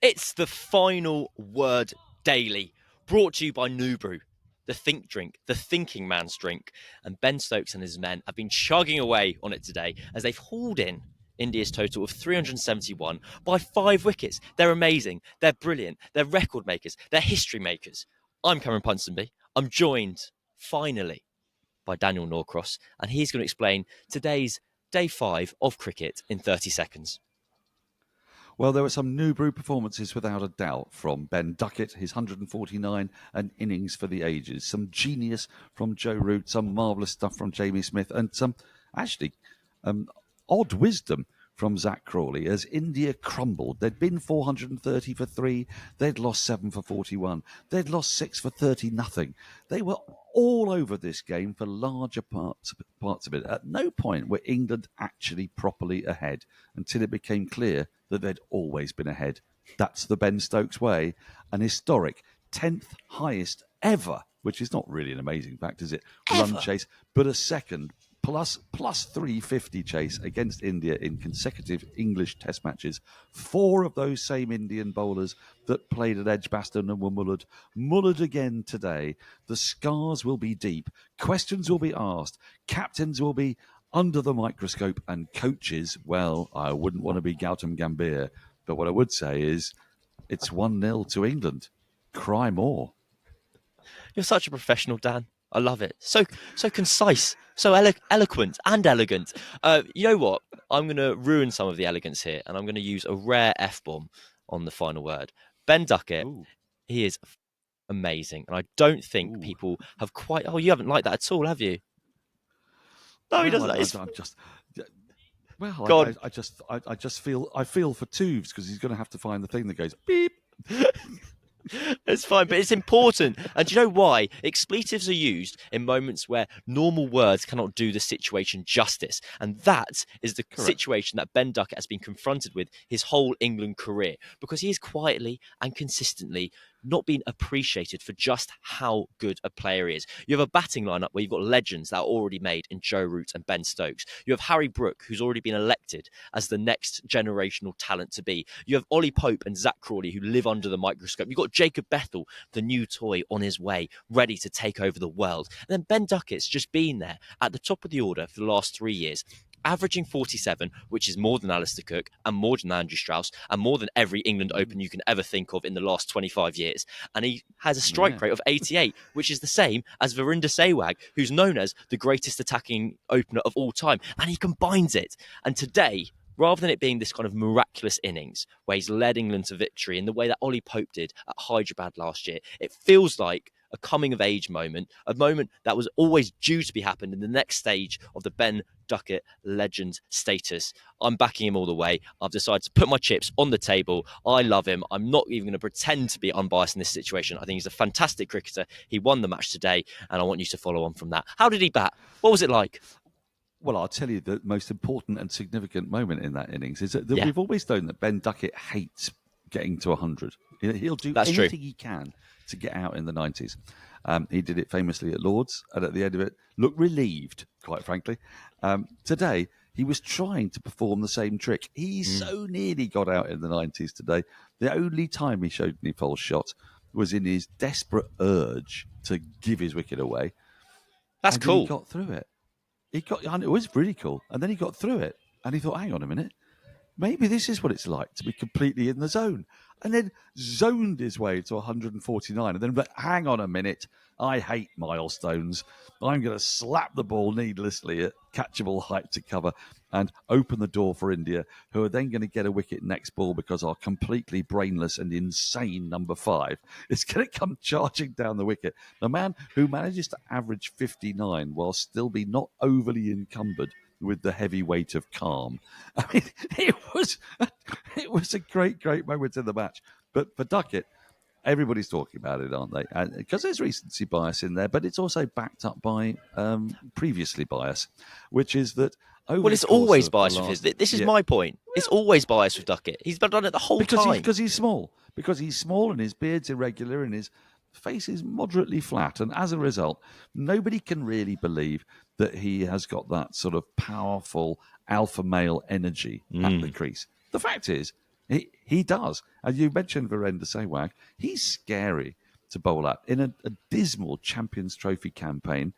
It's the Final Word Daily, brought to you by New Brew, the think drink, the thinking man's drink. And Ben Stokes and his men have been chugging away on it today as they've hauled in India's total of 371 by 5 wickets. They're amazing. They're brilliant. They're record makers. They're history makers. I'm Cameron Ponsonby. I'm joined, finally, by Daniel Norcross, and he's going to explain today's day 5 of cricket in 30 seconds. Well, there were some New Brew performances without a doubt from Ben Duckett, his 149 and innings for the ages. Some genius from Joe Root, some marvellous stuff from Jamie Smith, and some actually odd wisdom from Zach Crawley as India crumbled. They'd been 430 for 3, they'd lost 7 for 41, they'd lost 6 for 30-0. They were all over this game for larger parts of it. At no point were England actually properly ahead until it became clear that they'd always been ahead. That's the Ben Stokes way, an historic 10th highest ever, which is not really an amazing fact, is it? Run chase, but a second plus 350 chase against India in consecutive English test matches. 4 of those same Indian bowlers that played at Edgbaston and were mullered again today. The scars will be deep. Questions will be asked. Captains will be under the microscope, and coaches, well, I wouldn't want to be Guatam Gambhir, but what I would say is it's 1-0 to England. Cry more. You're such a professional, Dan. I love it. So concise, so eloquent and elegant. You know what? I'm going to ruin some of the elegance here, and I'm going to use a rare F-bomb on the final word. Ben Duckett, he is amazing, and I don't think people have quite... Oh, you haven't liked that at all, have you? No, he doesn't. I just feel for Tubes because he's going to have to find the thing that goes beep. It's fine, but it's important. And do you know why? Expletives are used in moments where normal words cannot do the situation justice. And that is the situation that Ben Duckett has been confronted with his whole England career, because he is quietly and consistently not been appreciated for just how good a player he is. You have a batting lineup where you've got legends that are already made in Joe Root and Ben Stokes. You have Harry Brook, who's already been elected as the next generational talent to be. You have Ollie Pope and Zach Crawley, who live under the microscope. You've got Jacob Bethel, the new toy, on his way, ready to take over the world. And then Ben Duckett's just been there at the top of the order for the last 3 years, averaging 47, which is more than Alistair Cook and more than Andrew Strauss and more than every England Open you can ever think of in the last 25 years. And he has a strike rate of 88, which is the same as Virender Sehwag, who's known as the greatest attacking opener of all time. And he combines it. And today, rather than it being this kind of miraculous innings where he's led England to victory in the way that Ollie Pope did at Hyderabad last year, it feels like a coming-of-age moment, a moment that was always due to be happened in the next stage of the Ben Duckett legend status. I'm backing him all the way. I've decided to put my chips on the table. I love him. I'm not even going to pretend to be unbiased in this situation. I think he's a fantastic cricketer. He won the match today, and I want you to follow on from that. How did he bat? What was it like? Well, I'll tell you the most important and significant moment in that innings is that we've always known that Ben Duckett hates getting to 100. He'll do anything he can to get out in the 90s. He did it famously at Lord's, and at the end of it, looked relieved, quite frankly. Today, he was trying to perform the same trick. He so nearly got out in the 90s today. The only time he showed any false shot was in his desperate urge to give his wicket away. That's cool. He got through it. And it was really cool. And then he got through it, and he thought, hang on a minute. Maybe this is what it's like to be completely in the zone. And then zoned his way to 149. And then, but hang on a minute. I hate milestones. I'm going to slap the ball needlessly at catchable height to cover and open the door for India, who are then going to get a wicket next ball because our completely brainless and insane number 5 is going to come charging down the wicket. The man who manages to average 59 while still be not overly encumbered with the heavy weight of calm. I mean, it was a great moment in the match. But for Duckett, everybody's talking about it, aren't they? Because there's recency bias in there, but it's also backed up by previously bias, which is that... it's always biased with his... This is my point. It's always biased with Duckett. He's done it the whole time. Because he's small. Because he's small and his beard's irregular and his face is moderately flat. And as a result, nobody can really believe that he has got that sort of powerful alpha male energy at the crease. The fact is, He does. And you mentioned Virender Sehwag. He's scary to bowl at. In a dismal Champions Trophy campaign,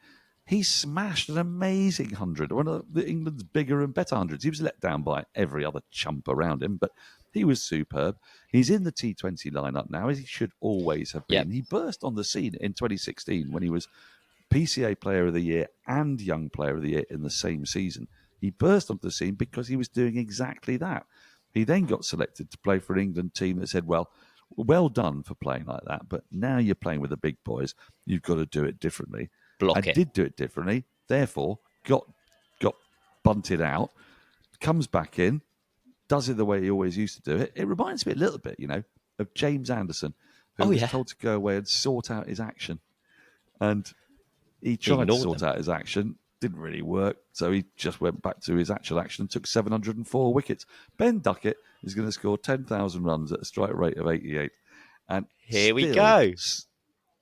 he smashed an amazing 100, one of England's bigger and better hundreds. He was let down by every other chump around him, but he was superb. He's in the T20 lineup now, as he should always have been. Yep. He burst on the scene in 2016 when he was PCA Player of the Year and Young Player of the Year in the same season. He burst onto the scene because he was doing exactly that. He then got selected to play for an England team that said, well done for playing like that, but now you're playing with the big boys. You've got to do it differently. Did do it differently, therefore got bunted out, comes back in, does it the way he always used to do it. It reminds me a little bit, of James Anderson, who was told to go away and sort out his action. And he tried to sort out his action, didn't really work, so he just went back to his actual action and took 704 wickets. Ben Duckett is going to score 10,000 runs at a strike rate of 88. And here we go.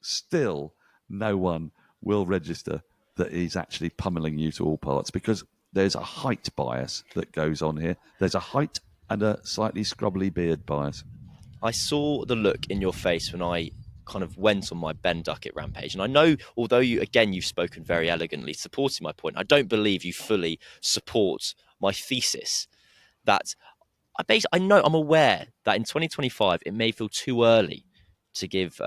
Still, no one will register that he's actually pummeling you to all parts, because there's a height bias that goes on here. There's a height and a slightly scrubbly beard bias. I saw the look in your face when I kind of went on my Ben Duckett rampage. And I know, although you've spoken very elegantly supporting my point, I don't believe you fully support my thesis that I'm aware that in 2025 it may feel too early to give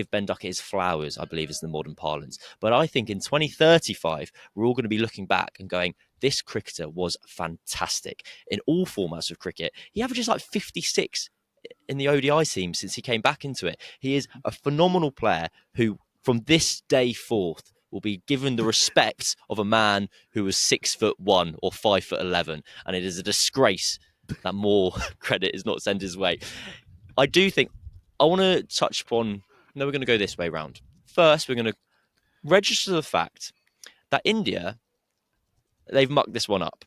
Ben Duckett his flowers, I believe is the modern parlance. But I think in 2035, we're all going to be looking back and going, this cricketer was fantastic in all formats of cricket. He averages like 56 in the ODI team since he came back into it. He is a phenomenal player who, from this day forth, will be given the respect of a man who was 6'1" or 5'11", and it is a disgrace that more credit is not sent his way. I do think I want to touch upon. No, we're going to go this way round. First, we're going to register the fact that India, they've mucked this one up.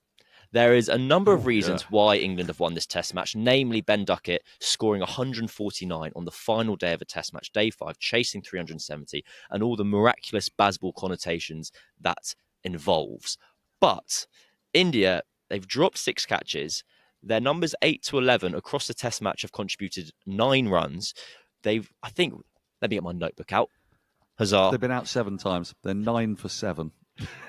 There is a number of reasons why England have won this test match, namely Ben Duckett scoring 149 on the final day of a test match, day 5, chasing 370, and all the miraculous baseball connotations that involves. But India, they've dropped 6 catches. Their numbers 8 to 11 across the test match have contributed 9 runs. Let me get my notebook out. Huzzah. They've been out 7 times. They're 9 for 7.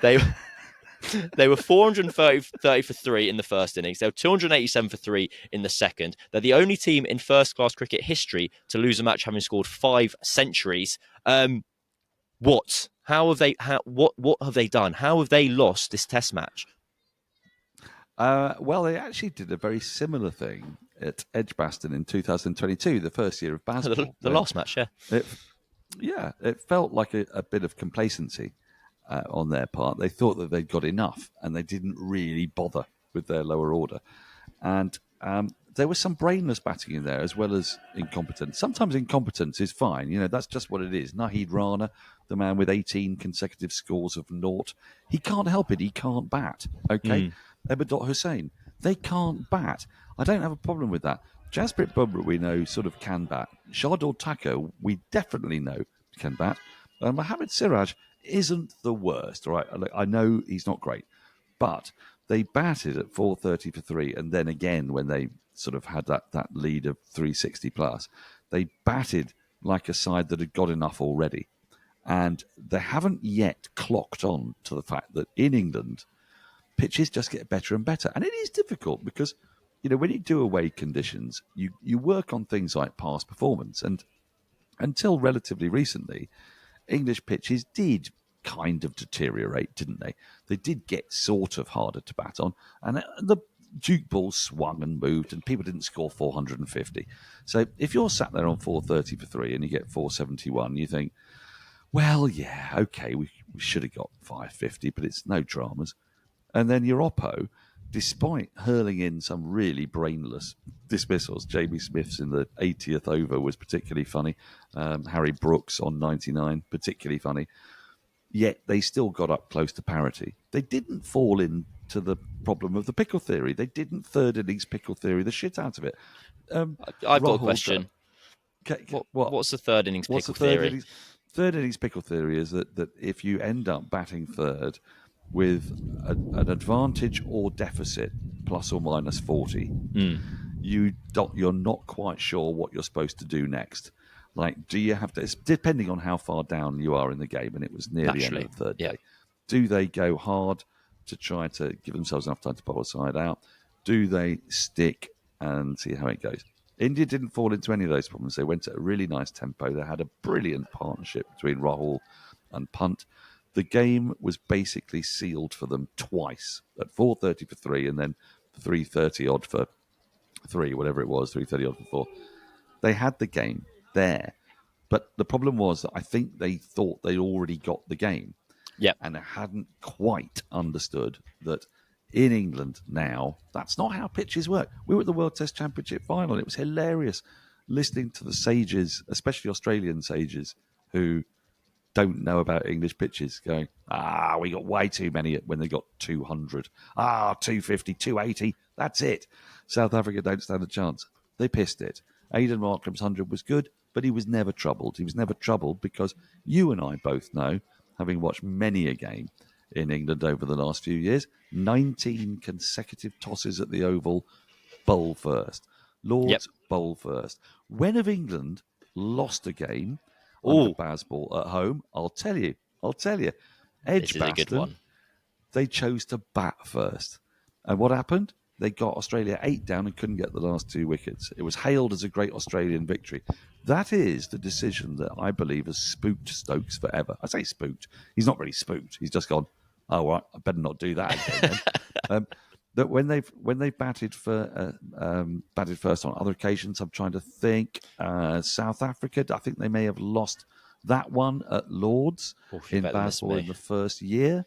They were 430 for 3 in the first innings. They were 287 for 3 in the second. They're the only team in first-class cricket history to lose a match having scored 5 centuries. What? What have they done? How have they lost this test match? Well, they actually did a very similar thing at Edgbaston in 2022, the first year of baseball. The last match, yeah. It felt like a bit of complacency on their part. They thought that they'd got enough, and they didn't really bother with their lower order. And there was some brainless batting in there as well as incompetence. Sometimes incompetence is fine. That's just what it is. Nahid Rana, the man with 18 consecutive scores of naught, he can't help it. He can't bat, okay? Ebadot Hussain, they can't bat. I don't have a problem with that. Jasprit Bumrah, we know, sort of can bat. Shardul Thakur, we definitely know can bat. Mohammad Siraj isn't the worst, all right? I know he's not great, but they batted at 430 for 3, and then again when they sort of had that lead of 360 plus, they batted like a side that had got enough already. And they haven't yet clocked on to the fact that in England, pitches just get better and better. And it is difficult because, when you do away conditions, you work on things like past performance. And until relatively recently, English pitches did kind of deteriorate, didn't they? They did get sort of harder to bat on. And the Duke ball swung and moved, and people didn't score 450. So if you're sat there on 430 for 3 and you get 471, you think, well, yeah, okay, we should have got 550, but it's no dramas. And then your oppo, despite hurling in some really brainless dismissals, Jamie Smith's in the 80th over was particularly funny. Harry Brooks on 99, particularly funny. Yet they still got up close to parity. They didn't fall into the problem of the pickle theory. They didn't third innings pickle theory the shit out of it. I've got a question. What's the third innings pickle theory? Third innings pickle theory is that if you end up batting third with an advantage or deficit plus or minus 40, you're not quite sure what you're supposed to do next. Like, do you have to? It's depending on how far down you are in the game, and it was near the end of the third day. Do they go hard to try to give themselves enough time to bowl a side out? Do they stick and see how it goes? India didn't fall into any of those problems. They went at a really nice tempo. They had a brilliant partnership between Rahul and Punt. The game was basically sealed for them twice, at 4:30 for 3 and then 3:30 odd for 3, whatever it was, 3:30 odd for 4. They had the game there. But the problem was that I think they thought they'd already got the game. Yep. And they hadn't quite understood that in England now, that's not how pitches work. We were at the World Test Championship final. It was hilarious listening to the sages, especially Australian sages, who don't know about English pitches, going, we got way too many when they got 200. 250, 280, that's it. South Africa don't stand a chance. They pissed it. Aidan Markram's 100 was good, but he was never troubled. He was never troubled because you and I both know, having watched many a game in England over the last few years, 19 consecutive tosses at the Oval, bowl first. Lords, bowl first. When have England lost a game under Bazball at home? I'll tell you. Edgbaston, they chose to bat first. And what happened? They got Australia 8 down and couldn't get the last 2 wickets. It was hailed as a great Australian victory. That is the decision that I believe has spooked Stokes forever. I say spooked. He's not really spooked. He's just gone, oh, right, I better not do that again then. That when they've batted first on other occasions, I'm trying to think. South Africa, I think they may have lost that one at Lords in Bazball in the first year.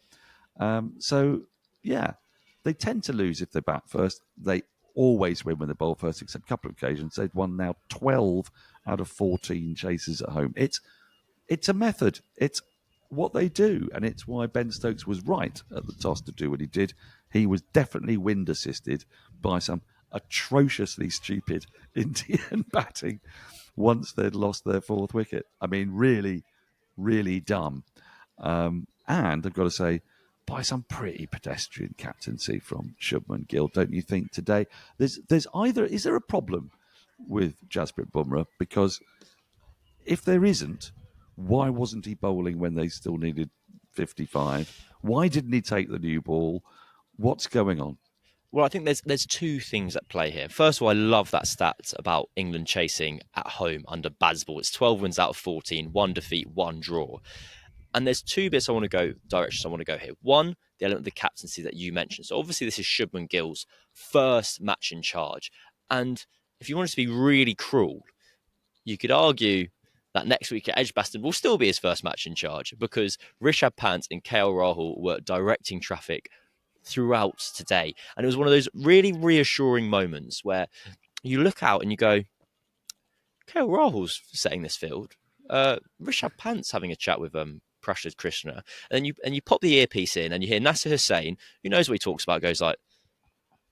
They tend to lose if they bat first. They always win when they bowl first, except a couple of occasions. They've won now 12 out of 14 chases at home. It's a method. It's what they do, and it's why Ben Stokes was right at the toss to do what he did. He was definitely wind assisted by some atrociously stupid Indian batting once they'd lost their 4th wicket. I mean, really, really dumb. And I've got to say, by some pretty pedestrian captaincy from Shubman Gill, don't you think today? Is there a problem with Jasprit Bumrah? Because if there isn't, why wasn't he bowling when they still needed 55? Why didn't he take the new ball? What's going on? Well, I think there's 2 things at play here. First of all, I love that stat about England chasing at home under Bazball. It's 12 wins out of 14, 1 defeat, 1 draw. And there's 2 directions I want to go here. One, the element of the captaincy that you mentioned. So obviously this is Shubman Gill's first match in charge. And if you wanted to be really cruel, you could argue that next week at Edgbaston will still be his first match in charge because Rishabh Pant and KL Rahul were directing traffic throughout today. And it was one of those really reassuring moments where you look out and you go, KL Rahul's setting this field. Rishabh Pant's having a chat with Prashad Krishna, and you pop the earpiece in and you hear Nasser Hussain, who knows what he talks about, goes like,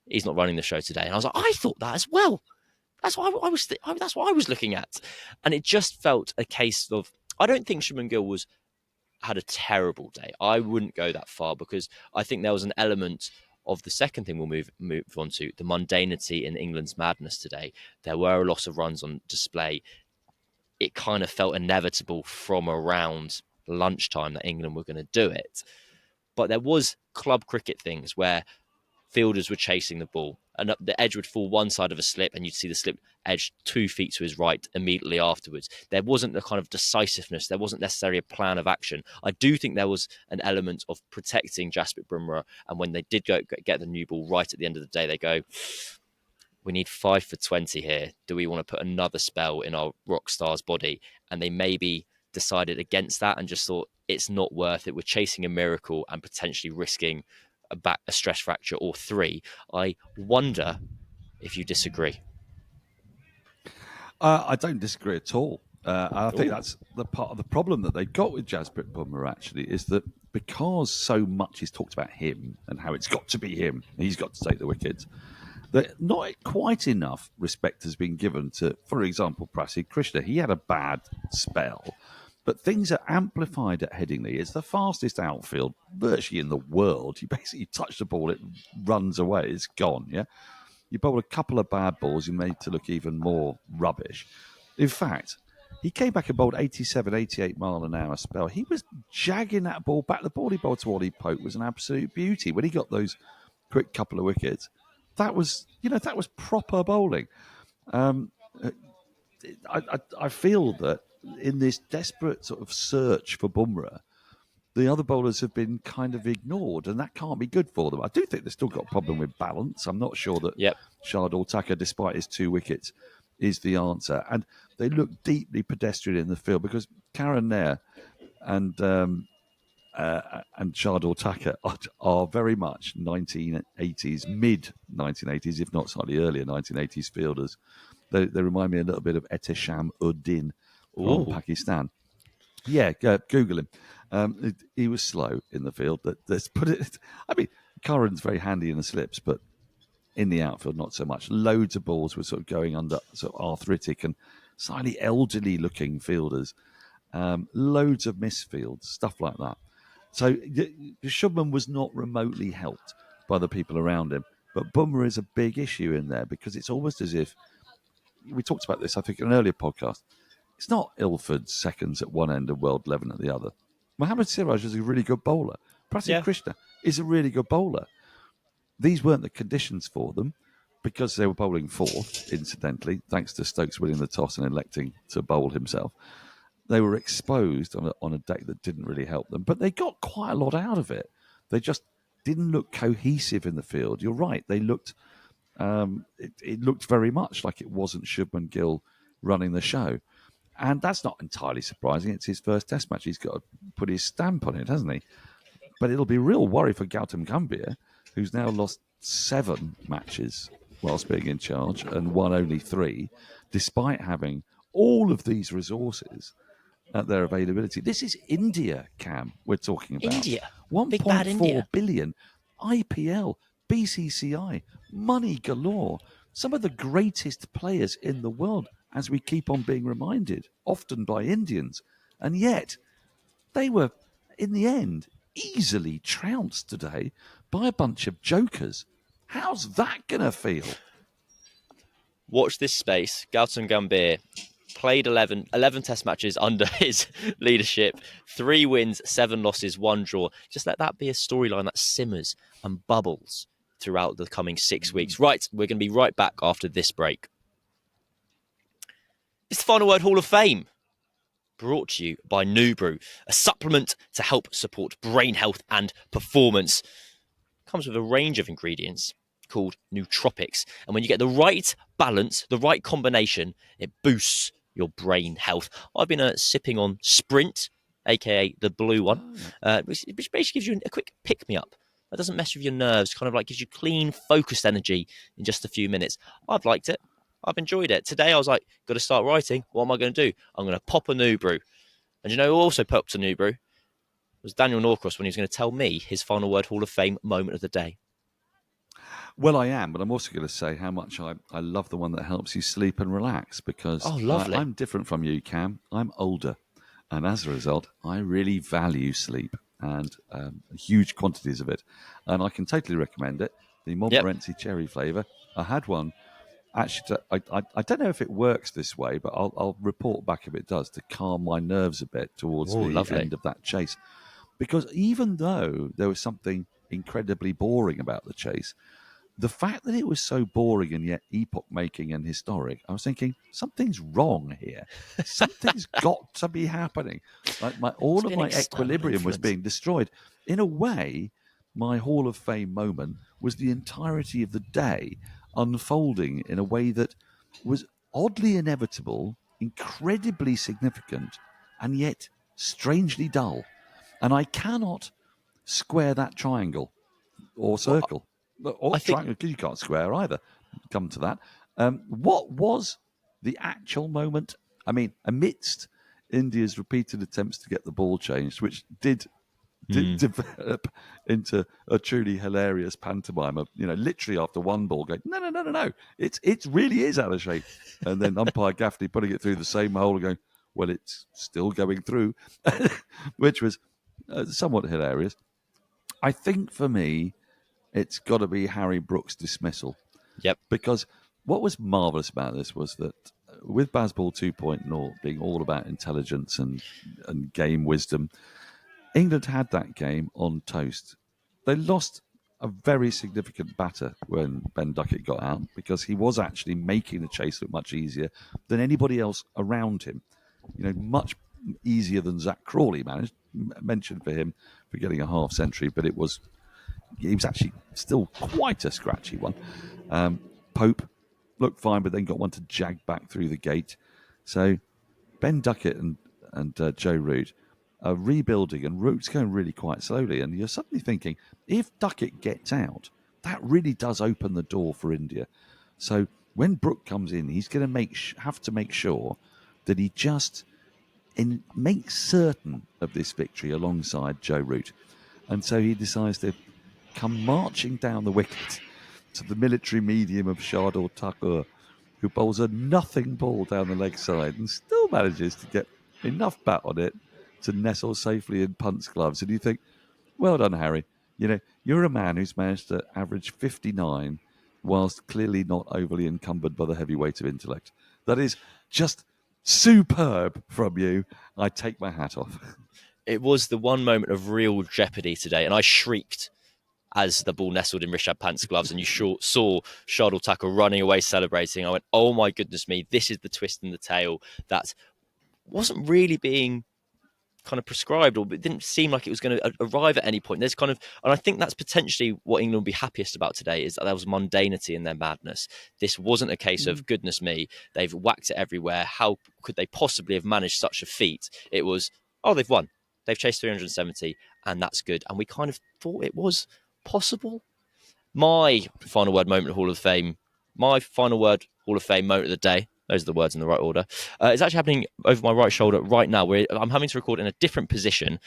he's not running the show today. And I was like, I thought that as well. That's what I was looking at. And it just felt a case of, I don't think Shubman Gill had a terrible day. I wouldn't go that far because I think there was an element of the second thing we'll move on to, the mundanity in England's madness today. There were a lot of runs on display. It kind of felt inevitable from around lunchtime that England were going to do it. But there was club cricket things where fielders were chasing the ball and the edge would fall one side of a slip and you'd see the slip edge 2 feet to his right immediately afterwards. There wasn't the kind of decisiveness. There wasn't necessarily a plan of action. I do think there was an element of protecting Jasprit Bumrah, and when they did get the new ball right at the end of the day, they go, we need 5 for 20 here. Do we want to put another spell in our rock star's body? And they maybe decided against that and just thought it's not worth it. We're chasing a miracle and potentially risking a stress fracture or 3. I wonder if you disagree. I don't disagree at all. I think that's the part of the problem that they've got with Jasprit Bumrah, actually, is that because so much is talked about him and how it's got to be him, he's got to take the wickets, that not quite enough respect has been given to, for example, Prashad Krishna. He had a bad spell, but things are amplified at Headingley. It's the fastest outfield virtually in the world. You basically touch the ball, it runs away, it's gone, yeah? You bowl a couple of bad balls, you're made to look even more rubbish. In fact, he came back and bowled 87, 88 mile an hour spell. He was jagging that ball back. The ball he bowled to Ollie Pope was an absolute beauty. When he got those quick couple of wickets, that was proper bowling. I feel that in this desperate sort of search for Bumrah, the other bowlers have been kind of ignored, and that can't be good for them. I do think they've still got a problem with balance. I'm not sure that Shardul Thakur, despite his 2 wickets, is the answer. And they look deeply pedestrian in the field because Karen Nair and Shardul Thakur are very much 1980s, mid-1980s, if not slightly earlier 1980s fielders. They remind me a little bit of Ehtesham Uddin from Pakistan. Yeah, Google him. He was slow in the field. Let's put it. I mean, Curran's very handy in the slips, but in the outfield, not so much. Loads of balls were sort of going under sort of arthritic and slightly elderly-looking fielders. Loads of misfields, stuff like that. So Shubman was not remotely helped by the people around him. But Bumrah is a big issue in there because it's almost as if, we talked about this, I think, in an earlier podcast, it's not Ilford's seconds at one end and World 11 at the other. Mohammad Siraj is a really good bowler. Prasidh Krishna is a really good bowler. These weren't the conditions for them because they were bowling fourth, incidentally, thanks to Stokes winning the toss and electing to bowl himself. They were exposed on a deck that didn't really help them, but they got quite a lot out of it. They just didn't look cohesive in the field. You're right. They looked, it looked very much like it wasn't Shubman Gill running the show. And that's not entirely surprising. It's his first Test match. He's got to put his stamp on it, hasn't he? But it'll be a real worry for Guatam Gambhir, who's now lost 7 matches whilst being in charge and won only 3, despite having all of these resources at their availability. This is India, Cam, we're talking about. India. 1.4 billion, IPL, BCCI, money galore. Some of the greatest players in the world, as we keep on being reminded, often by Indians. And yet, they were, in the end, easily trounced today by a bunch of jokers. How's that going to feel? Watch this space. Guatam Gambhir played 11 Test matches under his leadership. 3 wins, 7 losses, 1 draw. Just let that be a storyline that simmers and bubbles throughout the coming 6 weeks. Right, we're going to be right back after this break. It's the Final Word Hall of Fame, brought to you by New Brew, a supplement to help support brain health and performance. Comes with a range of ingredients called nootropics, and when you get the right balance, the right combination, it boosts your brain health. I've been sipping on Sprint, aka the blue one, which basically gives you a quick pick-me-up. That doesn't mess with your nerves, kind of like gives you clean, focused energy in just a few minutes. I've liked it. I've enjoyed it. Today I was like, got to start writing. What am I going to do? I'm going to pop a New Brew. And you know who also popped a New Brew? It was Daniel Norcross when he was going to tell me his Final Word Hall of Fame moment of the day. Well, I am, but I'm also going to say how much I love the one that helps you sleep and relax because I'm different from you, Cam. I'm older. And as a result, I really value sleep and huge quantities of it. And I can totally recommend it. The Montmorency cherry flavour. I had one. Actually, I don't know if it works this way, but I'll report back if it does to calm my nerves a bit towards the end of that chase. Because even though there was something incredibly boring about the chase, the fact that it was so boring and yet epoch-making and historic, I was thinking, something's wrong here. Something's got to be happening. Like all of my equilibrium was being destroyed. In a way, my Hall of Fame moment was the entirety of the day unfolding in a way that was oddly inevitable, incredibly significant, and yet strangely dull. And I cannot square that triangle or circle. Or triangle, because you can't square either. Come to that. What was the actual moment? I mean, amidst India's repeated attempts to get the ball changed, which did develop into a truly hilarious pantomime of, literally after one ball going, no, it really is out of shape. And then umpire Gaffney putting it through the same hole and going, well, it's still going through, which was somewhat hilarious. I think for me, it's got to be Harry Brooks' dismissal. Yep. Because what was marvellous about this was that with Bazball 2.0 being all about intelligence and game wisdom, England had that game on toast. They lost a very significant batter when Ben Duckett got out because he was actually making the chase look much easier than anybody else around him. Much easier than Zach Crawley managed. Mentioned for him for getting a half century, but he was actually still quite a scratchy one. Pope looked fine, but then got one to jag back through the gate. So Ben Duckett and Joe Root are rebuilding, and Root's going really quite slowly. And you're suddenly thinking, if Duckett gets out, that really does open the door for India. So when Brook comes in, he's going to have to make sure that he just makes certain of this victory alongside Joe Root. And so he decides to come marching down the wicket to the military medium of Shardul Thakur, who bowls a nothing ball down the leg side and still manages to get enough bat on it to nestle safely in Punt's gloves. And you think, well done, Harry. You're a man who's managed to average 59 whilst clearly not overly encumbered by the heavy weight of intellect. That is just superb from you. I take my hat off. It was the one moment of real jeopardy today, and I shrieked as the ball nestled in Rishabh Pant's gloves, and you saw Shardul Thakur running away celebrating. I went, oh my goodness me, this is the twist in the tale that wasn't really being kind of prescribed, or it didn't seem like it was going to arrive at any point. And I think that's potentially what England will be happiest about today, is that there was mundanity in their madness. This wasn't a case of, goodness me, they've whacked it everywhere. How could they possibly have managed such a feat? It was, oh, they've won. They've chased 370, and that's good. And we kind of thought it was possible. My final word moment of Hall of Fame moment of the day, those are the words in the right order, it's actually happening over my right shoulder right now, where I'm having to record in a different position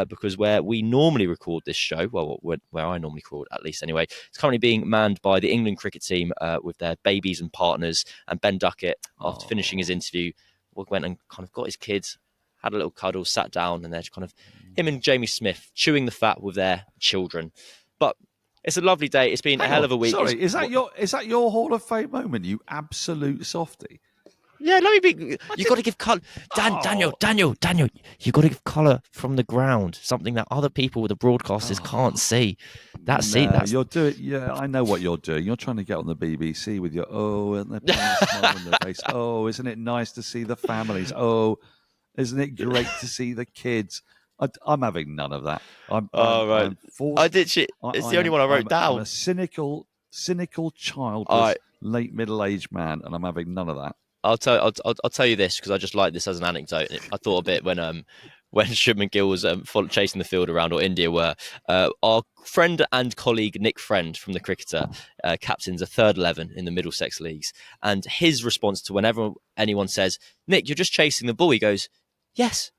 because where we normally record this show, well, where I normally record at least anyway, it's currently being manned by the England cricket team with their babies and partners. And Ben Duckett, after finishing his interview, went and kind of got his kids, had a little cuddle, sat down, and they're kind of him and Jamie Smith chewing the fat with their children. But it's a lovely day. It's been a hell of a week. Sorry, is that your Hall of Fame moment, you absolute softie? Yeah, let me be. You got to give colour, Daniel. You got to give colour from the ground, something that other people with the broadcasters can't see. That's you're doing. Yeah, I know what you're doing. You're trying to get on the BBC with your and they're putting a smile on their face. Oh, isn't it nice to see the families? Oh, isn't it great to see the kids? I'm having none of that. Right. I did shit. It's the only one I wrote down. I'm a cynical, childless, late middle-aged man, and I'm having none of that. I'll tell you this because I just like this as an anecdote. I thought a bit when Shubman Gill was chasing the field around, or India were. Our friend and colleague Nick Friend from the Cricketer captains a third 11 in the Middlesex leagues, and his response to whenever anyone says, "Nick, you're just chasing the ball," he goes, "Yes,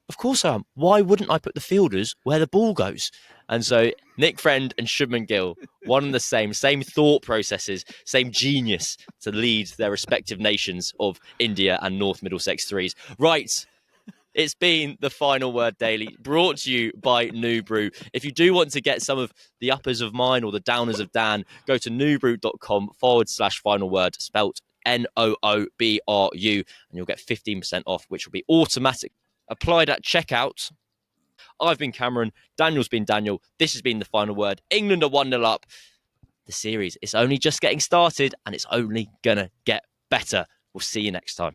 of course I am. Why wouldn't I put the fielders where the ball goes?" And so Nick Friend and Shubman Gill, one and the same thought processes, same genius to lead their respective nations of India and North Middlesex Threes. Right. It's been the Final Word Daily, brought to you by New Brew. If you do want to get some of the uppers of mine or the downers of Dan, go to newbrew.com/final word, spelt NOOBRU, and you'll get 15% off, which will be automatic applied at checkout. I've been Cameron. Daniel's been Daniel. This has been the Final Word. England are 1-0 up. The series is only just getting started, and it's only going to get better. We'll see you next time.